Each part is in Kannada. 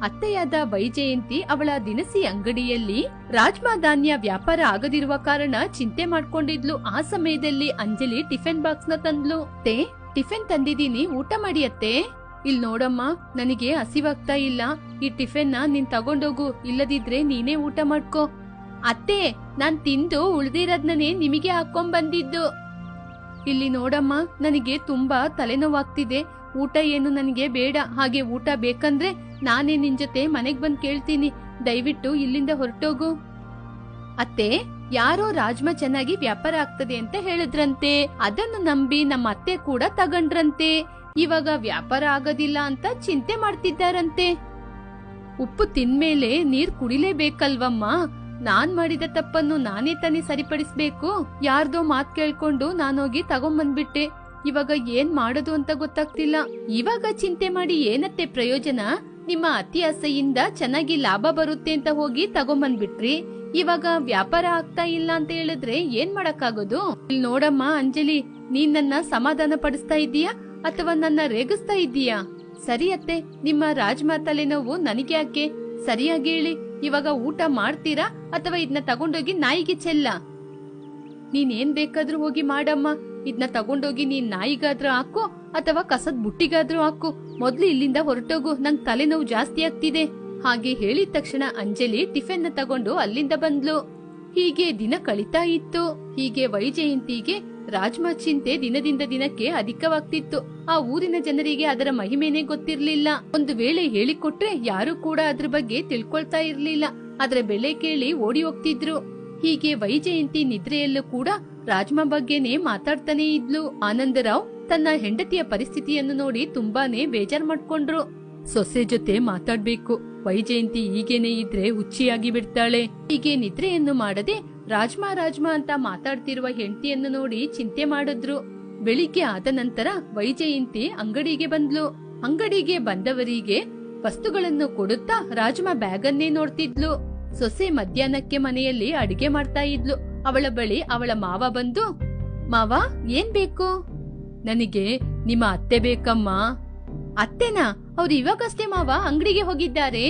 ಅತ್ತೆಯಾದ ವೈಜಯಂತಿ ಅವಳ ದಿನಸಿ ಅಂಗಡಿಯಲ್ಲಿ ರಾಜ್ಮಾ ಧಾನ್ಯ ವ್ಯಾಪಾರ ಆಗದಿರುವ ಕಾರಣ ಚಿಂತೆ ಮಾಡ್ಕೊಂಡಿದ್ಲು. ಆ ಸಮಯದಲ್ಲಿ ಅಂಜಲಿ ಟಿಫಿನ್ ಬಾಕ್ಸ್ ನ ತಂದ್ಲು. ಟಿಫಿನ್ ತಂದಿದೀನಿ, ಊಟ ಮಾಡಿ ಅತ್ತೆ. ಇಲ್ ನೋಡಮ್ಮ, ನನಗೆ ಹಸಿವಾಗ್ತಾ ಇಲ್ಲ. ಈ ಟಿಫಿನ್ ನೀನ್ ತಗೊಂಡೋಗು, ಇಲ್ಲದಿದ್ರೆ ನೀನೇ ಊಟ ಮಾಡ್ಕೋ. ಅತ್ತೆ, ನಾನ್ ತಿಂದು ಉಳ್ದಿರೋದ್ನೇ ನಿಮಗೆ ಹಾಕೊಂಡ್ ಬಂದಿದ್ದು. ಇಲ್ಲಿ ನೋಡಮ್ಮ, ನನಗೆ ತುಂಬಾ ತಲೆನೋವಾಗ್ತಿದೆ. ಊಟ ಏನು ನನಗೆ ಬೇಡ. ಹಾಗೆ ಊಟ ಬೇಕಂದ್ರೆ ನಾನೇ ನಿನ್ ಜೊತೆ ಮನೆಗ್ ಬಂದ್ ಕೇಳ್ತೀನಿ. ದಯವಿಟ್ಟು ಇಲ್ಲಿಂದ ಹೊರಟೋಗು. ಅತ್ತೆ, ಯಾರೋ ರಾಜ್ಮಾ ಚೆನ್ನಾಗಿ ವ್ಯಾಪಾರ ಆಗ್ತದೆ ಅಂತ ಹೇಳಿದ್ರಂತೆ. ಅದನ್ನು ನಂಬಿ ನಮ್ಮ ಅತ್ತೆ ಕೂಡ ತಗೊಂಡ್ರಂತೆ. ಇವಾಗ ವ್ಯಾಪಾರ ಆಗೋದಿಲ್ಲ ಅಂತ ಚಿಂತೆ ಮಾಡ್ತಿದ್ದಾರಂತೆ. ಉಪ್ಪು ತಿನ್ಮೇಲೆ ನೀರ್ ಕುಡಿಲೇಬೇಕಲ್ವಮ್ಮ? ನಾನ್ ಮಾಡಿದ ತಪ್ಪನ್ನು ನಾನೇ ತಾನೇ ಸರಿಪಡಿಸ್ಬೇಕು. ಯಾರ್ದೋ ಮಾತ್ ಕೇಳ್ಕೊಂಡು ನಾನೋಗಿ ತಗೊಂಬಂದ್ಬಿಟ್ಟೆ. ಇವಾಗ ಏನ್ ಮಾಡೋದು ಅಂತ ಗೊತ್ತಾಗ್ತಿಲ್ಲ. ಇವಾಗ ಚಿಂತೆ ಮಾಡಿ ಏನತ್ತೆ ಪ್ರಯೋಜನ? ನಿಮ್ಮ ಅತಿ ಆಸೆಯಿಂದ ಚೆನ್ನಾಗಿ ಲಾಭ ಬರುತ್ತೆ ಅಂತ ಹೋಗಿ ತಗೊಂಬಂದ್ಬಿಟ್ರಿ. ಇವಾಗ ವ್ಯಾಪಾರ ಆಗ್ತಾ ಇಲ್ಲ ಅಂತ ಹೇಳಿದ್ರೆ ಏನ್ ಮಾಡಕ್ಕಾಗೋದು? ಇಲ್ಲಿ ನೋಡಮ್ಮ ಅಂಜಲಿ, ನೀನ್ ನನ್ನ ಸಮಾಧಾನ ಪಡಿಸ್ತಾ ಇದ್ದೀಯಾ ಅಥವಾ ನನ್ನ ರೇಗಿಸ್ತಾ ಇದ್ದೀಯಾ? ಸರಿ ಅತ್ತೆ, ನಿಮ್ಮ ರಾಜ್ಮಾ ತಲೆನೋವು ನನಗೆ ಯಾಕೆ? ಸರಿಯಾಗಿ ಹೇಳಿ, ಇವಾಗ ಊಟ ಮಾಡ್ತೀರಾ ಅಥವಾ ಇದನ್ನ ತಗೊಂಡೋಗಿ ನಾಯಿಗೆ ಚೆಲ್ಲ? ನೀನೇನ್ ಬೇಕಾದ್ರೂ ಹೋಗಿ ಮಾಡಮ್ಮ. ಇದನ್ನ ತಗೊಂಡೋಗಿ ನೀನ್ ನಾಯಿಗಾದ್ರೂ ಹಾಕು ಅಥವಾ ಕಸದ ಬುಟ್ಟಿಗಾದ್ರೂ ಹಾಕು. ಮೊದ್ಲು ಇಲ್ಲಿಂದ ಹೊರಟೋಗು, ನಂಗ್ ತಲೆನೋವು ಜಾಸ್ತಿ ಆಗ್ತಿದೆ. ಹಾಗೆ ಹೇಳಿದ ತಕ್ಷಣ ಅಂಜಲಿ ಟಿಫಿನ್ ನ ತಗೊಂಡು ಅಲ್ಲಿಂದ ಬಂದ್ಲು. ಹೀಗೆ ದಿನ ಕಳೀತಾ ಇತ್ತು. ಹೀಗೆ ವೈಜಯಂತಿಗೆ ರಾಜ್ಮಾ ಚಿಂತೆ ದಿನದಿಂದ ದಿನಕ್ಕೆ ಅಧಿಕವಾಗ್ತಿತ್ತು. ಆ ಊರಿನ ಜನರಿಗೆ ಅದರ ಮಹಿಮೆನೇ ಗೊತ್ತಿರ್ಲಿಲ್ಲ. ಒಂದು ವೇಳೆ ಹೇಳಿಕೊಟ್ರೆ ಯಾರು ಕೂಡ ಅದ್ರ ಬಗ್ಗೆ ತಿಳ್ಕೊಳ್ತಾ ಇರ್ಲಿಲ್ಲ. ಅದರ ಬೆಲೆ ಕೇಳಿ ಓಡಿ ಹೋಗ್ತಿದ್ರು. ಹೀಗೆ ವೈಜಯಂತಿ ನಿದ್ರೆಯಲ್ಲೂ ಕೂಡ ರಾಜ್ಮಾ ಬಗ್ಗೆನೇ ಮಾತಾಡ್ತಾನೆ ಇದ್ಲು. ಆನಂದರಾವ್ ತನ್ನ ಹೆಂಡತಿಯ ಪರಿಸ್ಥಿತಿಯನ್ನು ನೋಡಿ ತುಂಬಾನೇ ಬೇಜಾರ್ ಮಾಡ್ಕೊಂಡ್ರು. ಸೊಸೆ ಜೊತೆ ಮಾತಾಡ್ಬೇಕು, ವೈಜಯಂತಿ ಹೀಗೇನೆ ಇದ್ರೆ ಹುಚ್ಚಿಯಾಗಿ ಬಿಡ್ತಾಳೆ. ಹೀಗೆ ನಿದ್ರೆಯನ್ನು ಮಾಡದೆ ರಾಜ್ಮಾ ರಾಜ್ಮಾ ಅಂತ ಮಾತಾಡ್ತಿರುವ ಹೆಂಡತಿಯನ್ನು ನೋಡಿ ಚಿಂತೆ ಮಾಡಿದ್ರು. ಬೆಳಿಗ್ಗೆ ಆದ ನಂತರ ವೈಜಯಂತಿ ಅಂಗಡಿಗೆ ಬಂದ್ಲು. ಅಂಗಡಿಗೆ ಬಂದವರಿಗೆ ವಸ್ತುಗಳನ್ನು ಕೊಡುತ್ತಾ ರಾಜ್ಮಾ ಬ್ಯಾಗನ್ನೇ ನೋಡ್ತಿದ್ಲು. ಸೊಸೆ ಮಧ್ಯಾಹ್ನಕ್ಕೆ ಮನೆಯಲ್ಲಿ ಅಡಿಗೆ ಮಾಡ್ತಾ ಇದ್ಲು. ಅವಳ ಬಳಿ ಅವಳ ಮಾವ ಬಂದು, ಮಾವ ಏನ್ ಬೇಕು? ನನಗೆ ನಿಮ್ಮ ಅತ್ತೆ ಬೇಕಮ್ಮ. ಅತ್ತೆನಾ? ಅವ್ರು ಇವಾಗಷ್ಟೇ ಮಾವ ಅಂಗಡಿಗೆ ಹೋಗಿದ್ದಾರೆ.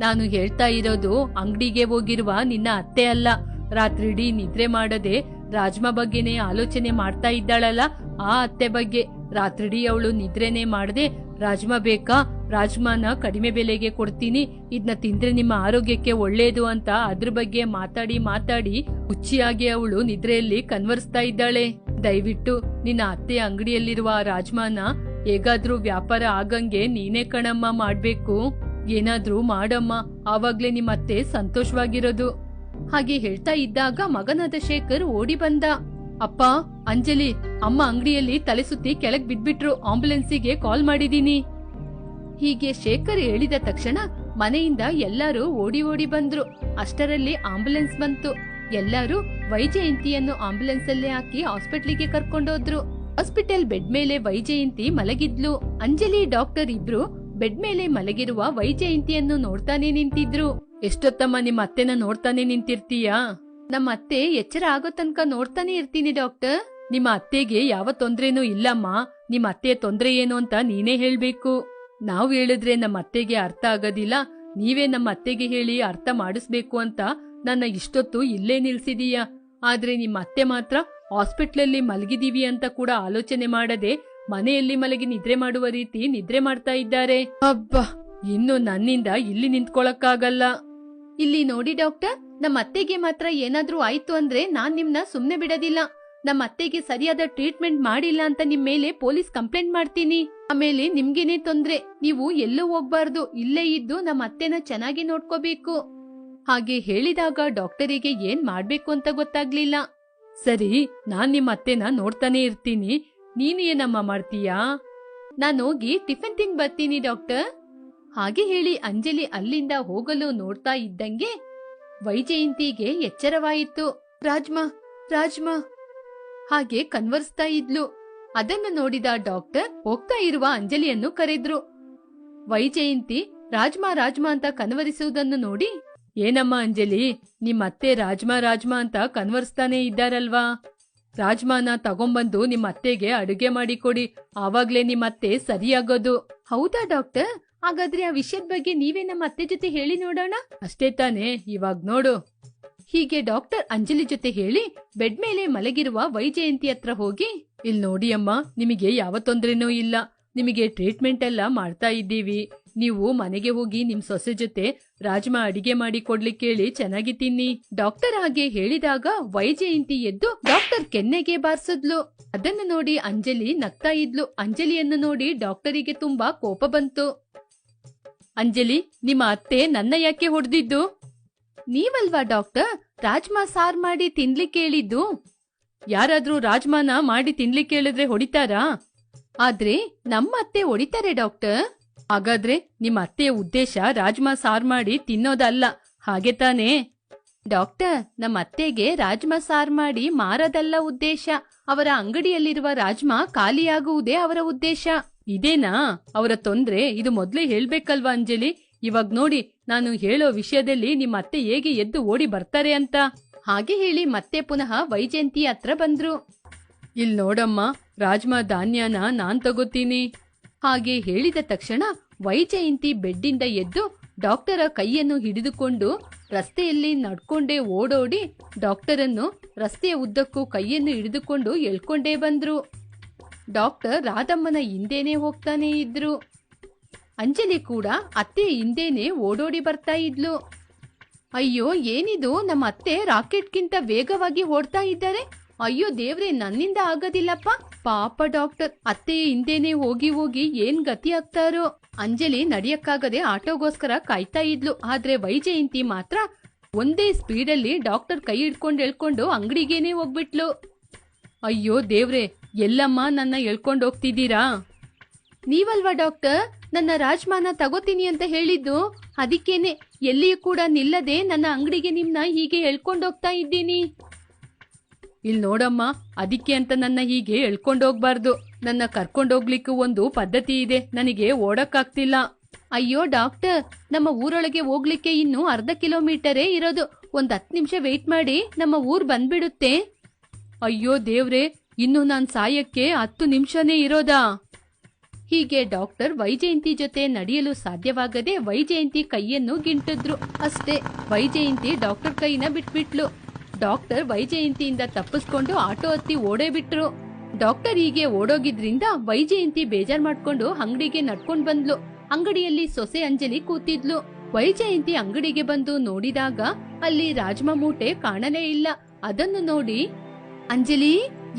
ನಾನು ಹೇಳ್ತಾ ಇರೋದು ಅಂಗಡಿಗೆ ಹೋಗಿರುವ ನಿನ್ನ ಅತ್ತೆ ಅಲ್ಲ. ರಾತ್ರಿಡೀ ನಿದ್ರೆ ಮಾಡದೆ ರಾಜ್ಮಾ ಬಗ್ಗೆನೆ ಆಲೋಚನೆ ಮಾಡ್ತಾ ಇದ್ದಾಳಲ್ಲ, ಆ ಅತ್ತೆ ಬಗ್ಗೆ. ರಾತ್ರಿಡೀ ಅವಳು ನಿದ್ರೆನೆ ಮಾಡದೆ ರಾಜ್ಮಾ ಬೇಕಾ, ರಾಜ್ಮಾನ ಕಡಿಮೆ ಬೆಲೆಗೆ ಕೊಡ್ತೀನಿ, ಇದನ್ನ ತಿಂದ್ರೆ ನಿಮ್ಮ ಆರೋಗ್ಯಕ್ಕೆ ಒಳ್ಳೇದು ಅಂತ ಅದ್ರ ಬಗ್ಗೆ ಮಾತಾಡಿ ಮಾತಾಡಿ ಹುಚ್ಚಿಯಾಗಿ ಅವಳು ನಿದ್ರೆಯಲ್ಲಿ ಕನ್ವರ್ಸ್ತಾ ಇದ್ದಾಳೆ. ದಯವಿಟ್ಟು ನಿನ್ನ ಅತ್ತೆ ಅಂಗಡಿಯಲ್ಲಿರುವ ರಾಜ್ಮಾನ ಹೇಗಾದ್ರೂ ವ್ಯಾಪಾರ ಆಗಂಗೆ ನೀನೇ ಕಣಮ್ಮ ಮಾಡ್ಬೇಕು. ಏನಾದ್ರೂ ಮಾಡಮ್ಮ, ಆವಾಗ್ಲೇ ನಿಮ್ಮ ಅತ್ತೆ ಸಂತೋಷವಾಗಿರೋದು. ಹಾಗೆ ಹೇಳ್ತಾ ಇದ್ದಾಗ ಮಗನಾದ ಶೇಖರ್ ಓಡಿ ಬಂದ. ಅಪ್ಪ, ಅಂಜಲಿ ಅಮ್ಮ ಅಂಗಡಿಯಲ್ಲಿ ತಲೆ ಸುತ್ತಿ ಕೆಳಗ್ ಬಿದ್ಬಿಟ್ರು, ಆಂಬುಲೆನ್ಸಿಗೆ ಕಾಲ್ ಮಾಡಿದೀನಿ. ಹೀಗೆ ಶೇಖರ್ ಹೇಳಿದ ತಕ್ಷಣ ಮನೆಯಿಂದ ಎಲ್ಲರೂ ಓಡಿ ಓಡಿ ಬಂದ್ರು. ಅಷ್ಟರಲ್ಲಿ ಆಂಬುಲೆನ್ಸ್ ಬಂತು. ಎಲ್ಲರೂ ವೈಜಯಂತಿಯನ್ನು ಆಂಬುಲೆನ್ಸ್ ಅಲ್ಲೇ ಹಾಕಿ ಹಾಸ್ಪಿಟ್ಲಿಗೆ ಕರ್ಕೊಂಡೋದ್ರು. ಹಾಸ್ಪಿಟಲ್ ಬೆಡ್ ಮೇಲೆ ವೈಜಯಂತಿ ಮಲಗಿದ್ಲು. ಅಂಜಲಿ ಡಾಕ್ಟರ್ ಇಬ್ರು ಬೆಡ್ ಮೇಲೆ ಮಲಗಿರುವ ವೈಜಯಂತಿಯನ್ನು ನೋಡ್ತಾನೆ ನಿಂತಿದ್ರು. ಎಷ್ಟೊತ್ತಮ್ಮ ನಿಮ್ಮ ಅತ್ತೆನ ನೋಡ್ತಾನೆ ನಿಂತಿರ್ತೀಯಾ? ನಮ್ಮ ಅತ್ತೆ ಎಚ್ಚರ ಆಗೋ ತನಕ ನೋಡ್ತಾನೆ ಇರ್ತೀನಿ ಡಾಕ್ಟರ್. ನಿಮ್ಮ ಅತ್ತೆಗೆ ಯಾವ ತೊಂದ್ರೆನೂ ಇಲ್ಲಮ್ಮ. ನಿಮ್ಮ ಅತ್ತೆ ತೊಂದ್ರೆ ಏನು ಅಂತ ನೀನೇ ಹೇಳ್ಬೇಕು. ನಾವು ಹೇಳಿದ್ರೆ ನಮ್ಮ ಅತ್ತೆಗೆ ಅರ್ಥ ಆಗೋದಿಲ್ಲ. ನೀವೇ ನಮ್ಮ ಅತ್ತೆಗೆ ಹೇಳಿ ಅರ್ಥ ಮಾಡಿಸ್ಬೇಕು ಅಂತ ನನ್ನ ಇಷ್ಟೊತ್ತು ಇಲ್ಲೇ ನಿಲ್ಸಿದೀಯ. ಆದ್ರೆ ನಿಮ್ಮ ಅತ್ತೆ ಮಾತ್ರ ಹಾಸ್ಪಿಟ್ಲಲ್ಲಿ ಮಲಗಿದೀವಿ ಅಂತ ಕೂಡ ಆಲೋಚನೆ ಮಾಡದೆ ಮನೆಯಲ್ಲಿ ಮಲಗಿ ನಿದ್ರೆ ಮಾಡುವ ರೀತಿ ನಿದ್ರೆ ಮಾಡ್ತಾ ಇದ್ದಾರೆ. ಅಬ್ಬಾ, ಇನ್ನು ನನ್ನಿಂದ ಇಲ್ಲಿ ನಿಂತ್ಕೊಳಕ್ಕಾಗಲ್ಲ. ಇಲ್ಲಿ ನೋಡಿ ಡಾಕ್ಟರ್, ನಮ್ಮ ಅತ್ತೆಗೆ ಮಾತ್ರ ಏನಾದ್ರೂ ಆಯ್ತು ಅಂದ್ರೆ ನಾನ್ ನಿಮ್ನ ಸುಮ್ನೆ ಬಿಡೋದಿಲ್ಲ. ನಮ್ಮ ಅತ್ತೆಗೆ ಸರಿಯಾದ ಟ್ರೀಟ್ಮೆಂಟ್ ಮಾಡಿಲ್ಲ ಅಂತ ನಿಮ್ ಮೇಲೆ ಪೊಲೀಸ್ ಕಂಪ್ಲೇಂಟ್ ಮಾಡ್ತೀನಿ. ಆಮೇಲೆ ನಿಮ್ಗೇನೆ ತೊಂದ್ರೆ. ನೀವು ಎಲ್ಲೂ ಹೋಗ್ಬಾರ್ದು, ಇಲ್ಲೇ ಇದ್ದು ನಮ್ಮ ಅತ್ತೆನ ಚೆನ್ನಾಗಿ ನೋಡ್ಕೋಬೇಕು. ಹಾಗೆ ಹೇಳಿದಾಗ ಡಾಕ್ಟರಿಗೆ ಏನ್ ಮಾಡ್ಬೇಕು ಅಂತ ಗೊತ್ತಾಗ್ಲಿಲ್ಲ. ಸರಿ, ನಾನ್ ನಿಮ್ಮ ಅತ್ತೆನ ನೋಡ್ತಾನೆ ಇರ್ತೀನಿ. ನೀನು ಏನಮ್ಮ ಮಾಡ್ತೀಯಾ? ನಾನ್ ಹೋಗಿ ಟಿಫಿನ್ ತಿಂದ್ ಬರ್ತೀನಿ ಡಾಕ್ಟರ್. ಹಾಗೆ ಹೇಳಿ ಅಂಜಲಿ ಅಲ್ಲಿಂದ ಹೋಗಲು ನೋಡ್ತಾ ಇದ್ದಂಗೆ ವೈಜಯಂತಿಗೆ ಎಚ್ಚರವಾಯಿತು. ರಾಜ್ಮಾ ರಾಜ್ಮಾ ಹಾಗೆ ಕನ್ವರ್ಸ್ತಾ ಇದ್ಲು. ಅದನ್ನು ನೋಡಿದ ಡಾಕ್ಟರ್ ಹೋಗ್ತಾ ಇರುವ ಅಂಜಲಿಯನ್ನು ಕರೆದ್ರು. ವೈಜಯಂತಿ ರಾಜ್ಮಾ ರಾಜ್ಮಾ ಅಂತ ಕನ್ವರಿಸುವುದನ್ನು ನೋಡಿ, ಏನಮ್ಮ ಅಂಜಲಿ, ನಿಮ್ಮತ್ತೆ ರಾಜ್ಮಾ ರಾಜ್ಮಾ ಅಂತ ಕನ್ವರ್ಸ್ತಾನೆ ಇದ್ದಾರಲ್ವಾ? ರಾಜ್ಮಾನ ತಗೊಂಬಂದು ನಿಮ್ಮ ಅತ್ತೆಗೆ ಅಡುಗೆ ಮಾಡಿಕೊಡಿ, ಆವಾಗ್ಲೇ ನಿಮ್ಮತ್ತೆ ಸರಿಯಾಗೋದು. ಹೌದಾ ಡಾಕ್ಟರ್? ಹಾಗಾದ್ರೆ ಆ ವಿಷಯದ ಬಗ್ಗೆ ನೀವೇ ನಮ್ಮ ಅತ್ತೆ ಜೊತೆ ಹೇಳಿ ನೋಡೋಣ. ಅಷ್ಟೇ ತಾನೇ, ಇವಾಗ ನೋಡು. ಹೀಗೆ ಡಾಕ್ಟರ್ ಅಂಜಲಿ ಜೊತೆ ಹೇಳಿ ಬೆಡ್ ಮೇಲೆ ಮಲಗಿರುವ ವೈಜಯಂತಿ ಹತ್ರ ಹೋಗಿ, ಇಲ್ ನೋಡಿ ಅಮ್ಮ, ನಿಮಗೆ ಯಾವ ತೊಂದ್ರೆನೂ ಇಲ್ಲ. ನಿಮಗೆ ಟ್ರೀಟ್ಮೆಂಟ್ ಎಲ್ಲ ಮಾಡ್ತಾ ಇದ್ದೀವಿ. ನೀವು ಮನೆಗೆ ಹೋಗಿ ನಿಮ್ ಸೊಸೆ ಜೊತೆ ರಾಜ್ಮಾ ಅಡಿಗೆ ಮಾಡಿ ಕೊಡ್ಲಿಕ್ಕೆ ಹೇಳಿ ಚೆನ್ನಾಗಿ ತಿನ್ನಿ. ಡಾಕ್ಟರ್ ಹಾಗೆ ಹೇಳಿದಾಗ ವೈಜಯಂತಿ ಎದ್ದು ಡಾಕ್ಟರ್ ಕೆನ್ನೆಗೆ ಬಾರಿಸಿದ್ಲು. ಅದನ್ನು ನೋಡಿ ಅಂಜಲಿ ನಗ್ತಾ ಇದ್ಲು. ಅಂಜಲಿಯನ್ನು ನೋಡಿ ಡಾಕ್ಟರಿಗೆ ತುಂಬಾ ಕೋಪ ಬಂತು. ಅಂಜಲಿ, ನಿಮ್ಮ ಅತ್ತೆ ನನ್ನ ಯಾಕೆ ಹೊಡೆದಿದ್ದು? ನೀವಲ್ವಾ ಡಾಕ್ಟರ್ ರಾಜ್ಮಾ ಸಾರ್ ಮಾಡಿ ತಿನ್ಲಿಕ್ಕೆ ಹೇಳಿದ್ದು? ಯಾರಾದ್ರೂ ರಾಜ್ಮಾನ ಮಾಡಿ ತಿನ್ಲಿಕ್ಕೆ ಹೇಳಿದ್ರೆ ಹೊಡಿತಾರಾ? ಆದ್ರೆ ನಮ್ಮ ಅತ್ತೆ ಹೊಡಿತಾರೆ ಡಾಕ್ಟರ್. ಹಾಗಾದ್ರೆ ನಿಮ್ಮ ಅತ್ತೆಯ ಉದ್ದೇಶ ರಾಜ್ಮಾ ಸಾರ್ ಮಾಡಿ ತಿನ್ನೋದಲ್ಲ, ಹಾಗೆ ತಾನೇ? ಡಾಕ್ಟರ್, ನಮ್ಮ ಅತ್ತೆಗೆ ರಾಜ್ಮಾ ಸಾರ್ ಮಾಡಿ ಮಾರದಲ್ಲ ಉದ್ದೇಶ. ಅವರ ಅಂಗಡಿಯಲ್ಲಿರುವ ರಾಜ್ಮಾ ಖಾಲಿಯಾಗುವುದೇ ಅವರ ಉದ್ದೇಶ. ಇದೇನಾ ಅವರ ತೊಂದ್ರೆ? ಇದು ಮೊದ್ಲೇ ಹೇಳ್ಬೇಕಲ್ವಾ ಅಂಜಲಿ? ಇವಾಗ ನೋಡಿ, ನಾನು ಹೇಳೋ ವಿಷಯದಲ್ಲಿ ನಿಮ್ಮ ಅತ್ತೆ ಹೇಗೆ ಎದ್ದು ಓಡಿ ಬರ್ತಾರೆ ಅಂತ. ಹಾಗೆ ಹೇಳಿ ಮತ್ತೆ ಪುನಃ ವೈಜಯಂತಿ ಹತ್ರ ಬಂದ್ರು. ಇಲ್ ನೋಡಮ್ಮ, ರಾಜ್ಮಾ ಧಾನ್ಯನ ನಾನ್ ತಗೋತೀನಿ. ಹಾಗೆ ಹೇಳಿದ ತಕ್ಷಣ ವೈಜಯಂತಿ ಬೆಡ್ಡಿಂದ ಎದ್ದು ಡಾಕ್ಟರ ಕೈಯನ್ನು ಹಿಡಿದುಕೊಂಡು ರಸ್ತೆಯಲ್ಲಿ ನಡ್ಕೊಂಡೇ ಓಡೋಡಿ ಡಾಕ್ಟರನ್ನು ರಸ್ತೆಯ ಉದ್ದಕ್ಕೂ ಕೈಯನ್ನು ಹಿಡಿದುಕೊಂಡು ಎಳ್ಕೊಂಡೇ ಬಂದ್ರು. ಡಾಕ್ಟರ್ ರಾಧಮ್ಮನ ಹಿಂದೇನೆ ಹೋಗ್ತಾನೆ ಇದ್ರು. ಅಂಜಲಿ ಕೂಡ ಅತ್ತೆ ಹಿಂದೇನೆ ಓಡೋಡಿ ಬರ್ತಾ ಇದ್ಲು. ಅಯ್ಯೋ, ಏನಿದು, ನಮ್ಮ ಅತ್ತೆ ರಾಕೆಟ್ಗಿಂತ ವೇಗವಾಗಿ ಓಡ್ತಾ ಇದ್ದಾರೆ. ಅಯ್ಯೋ ದೇವ್ರೆ, ನನ್ನಿಂದ ಆಗೋದಿಲ್ಲಪ್ಪ. ಪಾಪ ಡಾಕ್ಟರ್ ಅತ್ತೆ ಹಿಂದೇನೆ ಹೋಗಿ ಹೋಗಿ ಏನ್ ಗತಿ ಆಗ್ತಾರೋ. ಅಂಜಲಿ ನಡಿಯಕ್ಕಾಗದೆ ಆಟೋಗೋಸ್ಕರ ಕಾಯ್ತಾ ಇದ್ಲು. ಆದ್ರೆ ವೈಜಯಂತಿ ಮಾತ್ರ ಒಂದೇ ಸ್ಪೀಡಲ್ಲಿ ಡಾಕ್ಟರ್ ಕೈ ಹಿಡ್ಕೊಂಡು ಎಳ್ಕೊಂಡು ಅಂಗಡಿಗೇನೆ ಹೋಗ್ಬಿಟ್ಲು. ಅಯ್ಯೋ ದೇವ್ರೆ, ಎಲ್ಲಮ್ಮ ನನ್ನ ಎಳ್ಕೊಂಡು ಹೋಗ್ತಿದ್ದೀರಾ? ನೀವಲ್ವಾ ಡಾಕ್ಟರ್ ನನ್ನ ರಾಜ್ಮಾನ ತಗೋತೀನಿ ಅಂತ ಹೇಳಿದ್ದು? ಅದಕ್ಕೇನೆ ಎಲ್ಲಿಯೂ ಕೂಡ ನಿಲ್ಲದೆ ನನ್ನ ಅಂಗಡಿಗೆ ನಿಮ್ನ ಹೀಗೆ ಎಳ್ಕೊಂಡೋಗ್ತಾ ಇದ್ದೀನಿ. ಇಲ್ ನೋಡಮ್ಮ, ಅದಕ್ಕೆ ಅಂತ ನನ್ನ ಹೀಗೆ ಎಳ್ಕೊಂಡೋಗ್ಬಾರ್ದು. ನನ್ನ ಕರ್ಕೊಂಡೋಗ್ಲಿಕ್ಕೂ ಒಂದು ಪದ್ಧತಿ ಇದೆ. ನನಗೆ ಓಡಕ್ಕಾಗ್ತಿಲ್ಲ. ಅಯ್ಯೋ ಡಾಕ್ಟರ್, ನಮ್ಮ ಊರೊಳಗೆ ಹೋಗ್ಲಿಕ್ಕೆ ಇನ್ನು ಅರ್ಧ ಕಿಲೋಮೀಟರೇ ಇರೋದು. ಒಂದ್ 10 ನಿಮಿಷ ವೆಯ್ಟ್ ಮಾಡಿ, ನಮ್ಮ ಊರ್ ಬಂದ್ಬಿಡುತ್ತೆ. ಅಯ್ಯೋ ದೇವ್ರೆ, ಇನ್ನು ನಾನ್ ಸಾಯಕ್ಕೆ 10 ನಿಮಿಷನೇ ಇರೋದಾ? ಹೀಗೆ ಡಾಕ್ಟರ್ ವೈಜಯಂತಿ ಜೊತೆ ನಡೆಯಲು ಸಾಧ್ಯವಾಗದೆ ವೈಜಯಂತಿ ಕೈಯನ್ನು ಗಿಂಟಿದ್ರು. ಅಷ್ಟೇ, ವೈಜಯಂತಿ ಡಾಕ್ಟರ್ ಕೈನ ಬಿಟ್ಬಿಟ್ಲು. ಡಾಕ್ಟರ್ ವೈಜಯಂತಿಯಿಂದ ತಪ್ಪಿಸ್ಕೊಂಡು ಆಟೋ ಹತ್ತಿ ಓಡೇ ಬಿಟ್ರು. ಡಾಕ್ಟರ್ ಹೀಗೆ ಓಡೋಗಿದ್ರಿಂದ ವೈಜಯಂತಿ ಬೇಜಾರ್ ಮಾಡ್ಕೊಂಡು ಅಂಗಡಿಗೆ ನಡ್ಕೊಂಡ್ ಬಂದ್ಲು. ಅಂಗಡಿಯಲ್ಲಿ ಸೊಸೆ ಅಂಜಲಿ ಕೂತಿದ್ಲು. ವೈಜಯಂತಿ ಅಂಗಡಿಗೆ ಬಂದು ನೋಡಿದಾಗ ಅಲ್ಲಿ ರಾಜ್ಮಾ ಮೂಟೆ ಕಾಣಲೇ ಇಲ್ಲ. ಅದನ್ನು ನೋಡಿ, ಅಂಜಲಿ,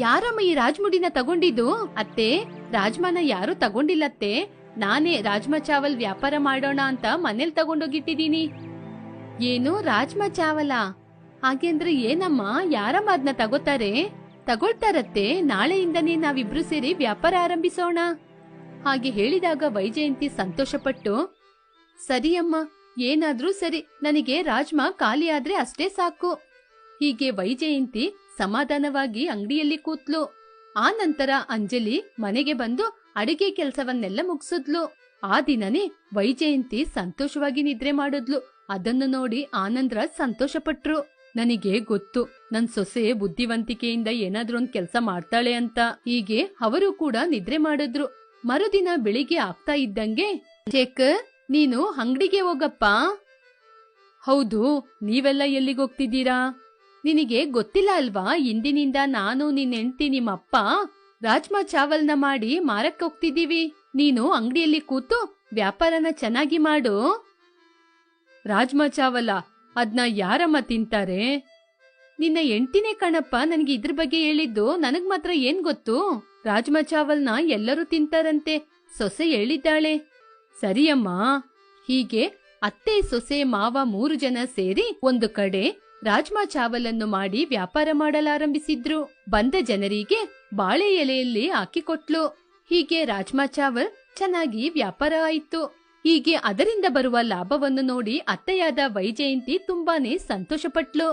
ಯಾರಮ್ಮ ಈ ರಾಜ್ಮುಡಿನ ತಗೊಂಡಿದ್ದು? ಅತ್ತೆ, ರಾಜ್ಮಾನ ಯಾರು ತಗೊಂಡಿಲ್ಲತ್ತೆ. ನಾನೇ ರಾಜ್ಮಾ ಚಾವಲ್ ವ್ಯಾಪಾರ ಮಾಡೋಣ ಅಂತ ಮನೇಲಿ ತಗೊಂಡೋಗಿಟ್ಟಿದೀನಿ. ಏನು ರಾಜ್ಮಾ ಚಾವಲ? ಹಾಗೇಂದ್ರೆ ಏನಮ್ಮ, ಯಾರಮ್ಮ ಅದನ್ನ ತಗೋತಾರೆ? ತಗೊಳ್ತಾರತ್ತೆ, ನಾಳೆಯಿಂದನೇ ನಾವಿಬ್ರು ಸೇರಿ ವ್ಯಾಪಾರ ಆರಂಭಿಸೋಣ. ಹಾಗೆ ಹೇಳಿದಾಗ ವೈಜಯಂತಿ ಸಂತೋಷಪಟ್ಟು, ಸರಿ ಅಮ್ಮ, ಏನಾದ್ರೂ ಸರಿ, ನನಗೆ ರಾಜ್ಮಾ ಖಾಲಿ ಆದ್ರೆ ಅಷ್ಟೇ ಸಾಕು. ಹೀಗೆ ವೈಜಯಂತಿ ಸಮಾಧಾನವಾಗಿ ಅಂಗಡಿಯಲ್ಲಿ ಕೂತ್ಲು. ಆ ನಂತರ ಅಂಜಲಿ ಮನೆಗೆ ಬಂದು ಅಡುಗೆ ಕೆಲಸವನ್ನೆಲ್ಲ ಮುಗಿಸಿದ್ಲು. ಆ ದಿನನೇ ವೈಜಯಂತಿ ಸಂತೋಷವಾಗಿ ನಿದ್ರೆ ಮಾಡಿದ್ಲು. ಅದನ್ನು ನೋಡಿ ಆನಂದರಾಜ್ ಸಂತೋಷಪಟ್ರು. ನನಗೆ ಗೊತ್ತು, ನನ್ ಸೊಸೆ ಬುದ್ಧಿವಂತಿಕೆಯಿಂದ ಏನಾದ್ರೂ ಒಂದ್ ಕೆಲಸ ಮಾಡ್ತಾಳೆ ಅಂತ. ಹೀಗೆ ಅವರು ಕೂಡ ನಿದ್ರೆ ಮಾಡಿದ್ರು. ಮರುದಿನ ಬೆಳಿಗ್ಗೆ ಆಗ್ತಾ ಇದ್ದಂಗೆ, ಶೇಖರ್, ನೀನು ಅಂಗಡಿಗೆ ಹೋಗಪ್ಪ. ಹೌದು, ನೀವೆಲ್ಲ ಎಲ್ಲಿಗೆ ಹೋಗ್ತಿದ್ದೀರಾ? ನಿನಗೆ ಗೊತ್ತಿಲ್ಲ ಅಲ್ವಾ, ಇಂದಿನಿಂದ ನಾನು, ನಿನ್ ಹೆಂಡ್ತಿ, ನಿಮ್ಮಪ್ಪ ರಾಜ್ಮಾ ಚಾವಲ್ನ ಮಾಡಿ ಮಾರಕ್ ಹೋಗ್ತಿದ್ದೀವಿ. ನೀನು ಅಂಗಡಿಯಲ್ಲಿ ಕೂತು ವ್ಯಾಪಾರನ ಚೆನ್ನಾಗಿ ಮಾಡು. ರಾಜ್ಮಾ ಚಾವಲ ಅದ್ನ ಯಾರಮ್ಮ ತಿಂತಾರೆ? ನಿನ್ನ ಹೆಂಡ್ತಿನೇ ಕಣಪ್ಪ ನನಗೆ ಇದ್ರ ಬಗ್ಗೆ ಹೇಳಿದ್ದು. ನನಗ್ ಮಾತ್ರ ಏನ್ ಗೊತ್ತು? ರಾಜ್ಮಾ ಚಾವಲ್ನ ಎಲ್ಲರೂ ತಿಂತಾರಂತೆ, ಸೊಸೆ ಹೇಳಿದ್ದಾಳೆ. ಸರಿಯಮ್ಮ. ಹೀಗೆ ಅತ್ತೆ, ಸೊಸೆ, ಮಾವ 3 ಜನ ಸೇರಿ ಒಂದು ಕಡೆ ರಾಜ್ಮಾ ಚಾವಲನ್ನು ಮಾಡಿ ವ್ಯಾಪಾರ ಮಾಡಲಾರಂಭಿಸಿದ್ರು. ಬಂದ ಜನರಿಗೆ ಬಾಳೆ ಎಲೆಯಲ್ಲಿ ಹಾಕಿಕೊಟ್ಲು. ಹೀಗೆ ರಾಜ್ಮಾ ಚಾವಲ್ ಚೆನ್ನಾಗಿ ವ್ಯಾಪಾರ ಆಯಿತು. ಹೀಗೆ ಅದರಿಂದ ಬರುವ ಲಾಭವನ್ನು ನೋಡಿ ಅತ್ತೆಯಾದ ವೈಜಯಂತಿ ತುಂಬಾನೇ ಸಂತೋಷಪಟ್ಲು.